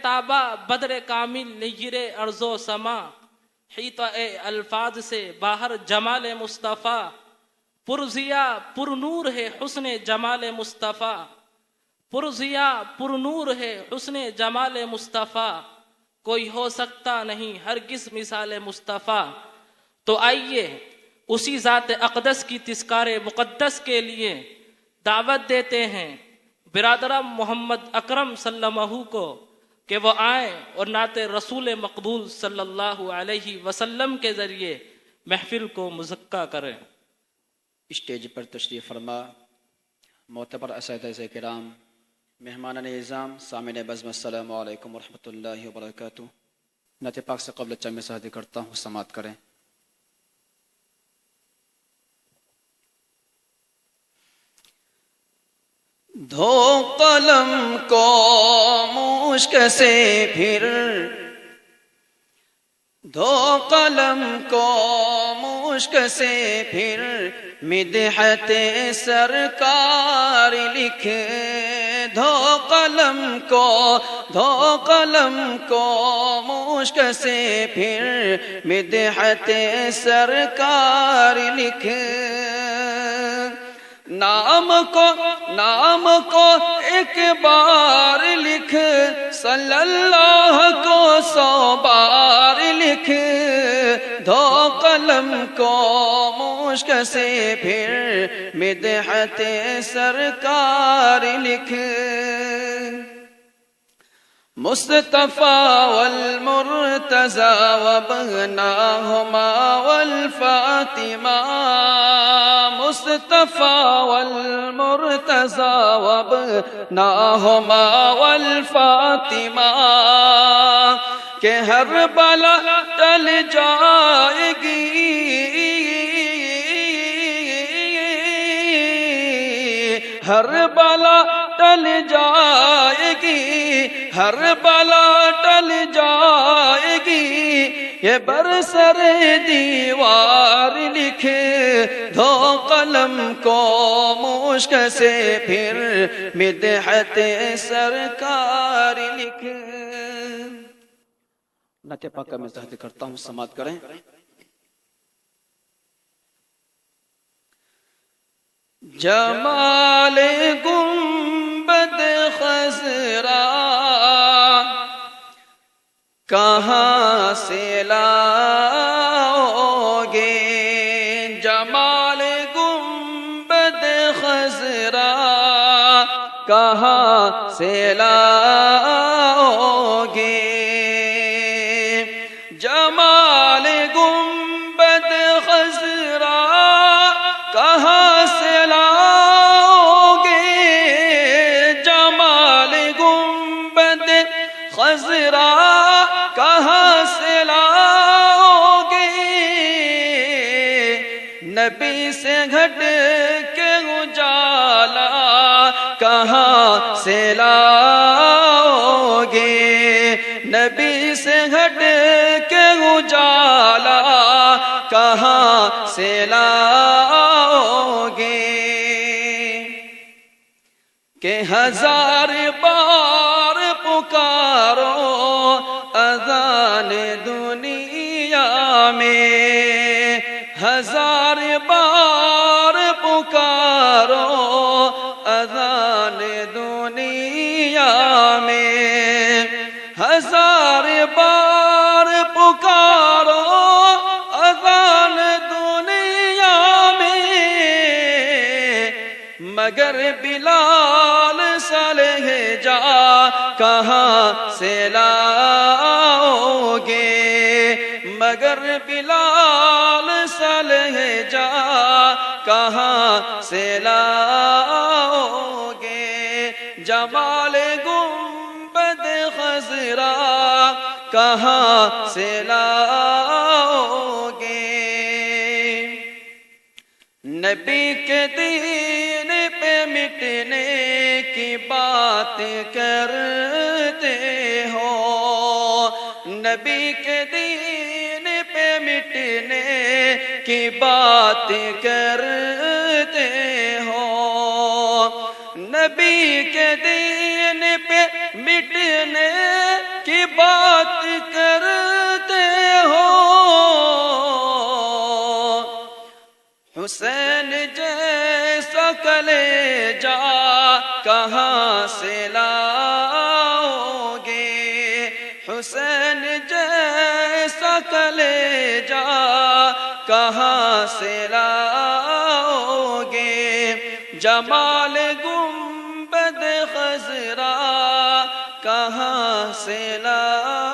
تابا بدر کامل نیر ارض و سما، حیطہ الفاظ سے باہر جمال مصطفیٰ، پرضیا پر نور ہے حسن جمال مصطفیٰ، پرضیا پر نور ہے حسن جمال مصطفیٰ، کوئی ہو سکتا نہیں ہرگز مثال مصطفیٰ۔ تو آئیے اسی ذات اقدس کی تذکار مقدس کے لیے دعوت دیتے ہیں برادران محمد اکرم صلی اللہ علیہ کو کہ وہ آئیں اور نعت رسول مقبول صلی اللہ علیہ وسلم کے ذریعے محفل کو مزکا کریں۔ اسٹیج پر تشریف فرما معتبر اساتذہ کرام، مہمان اعظام، سامعین بزم، السلام علیکم ورحمۃ اللہ وبرکاتہ۔ نعت پاک سے قبل چند مثال کرتا ہوں، سماعت کریں۔ دھو قلم کو مشک سے پھر، دھو قلم کو مشک سے پھر، مدحت سرکار لکھ، دھو قلم کو، دھو قلم کو مشک سے پھر، مدحت سرکار لکھ، نام کو ایک بار لکھ، صلی اللہ کو 100 بار لکھ، دھو قلم کو مشک سے پھر، مدحت سرکار لکھ، مصطفیٰ والمرتضی وابناہما والفاطمہ، مصطفیٰ والمرتضی وابناہما والفاطمہ، کہ ہر بلا ٹل جائے گی، ہر بلا ٹل جائے گی، ہر بلا ٹل جائے گی، یہ برسر دیوار لکھ، دھو قلم کو مشک سے پھر، مدحت سرکار لکھ۔ نعت پاک کا میں تحت کرتا ہوں، سماعت کریں۔ جمال گنبد خضرا کہاں سے لاؤ گے، جمال گنبد خضرا کہاں سے لاؤ گے، جمال گنبد خضرا کہاں سے لاؤ گے، جمال گنبد خضرا کہاں سے لاؤ گے، نبی سے گھٹ کے اجالا کہاں سے لاؤ گے، نبی سے گھٹ کے اجالا کہاں سے لاؤ گے، کہ 1000 بار پکارو اذان دنیا میں، 1000 بار پکارو اذان دنیا میں، 1000 بار پکارو اذان دنیا میں، مگر بلال سا لہجہ کہاں سے لاؤ گے، مگر بلال سا لہجہ کہاں سے لاؤ گے، جمال گنبد خضرا کہاں سے لاؤ گے، نبی کے دین پہ مٹنے کی بات کرتے ہو، نبی کے دین پہ مٹنے کی بات کرتے ہو، نبی کے دین پہ مٹنے کی بات کرتے ہو، حسین جیسا کلیجہ کہاں سے لاؤ گے، حسین جیسا کلیجہ کہاں سے لاؤ گے، جمال گنبد خضرا کہاں سے لاؤ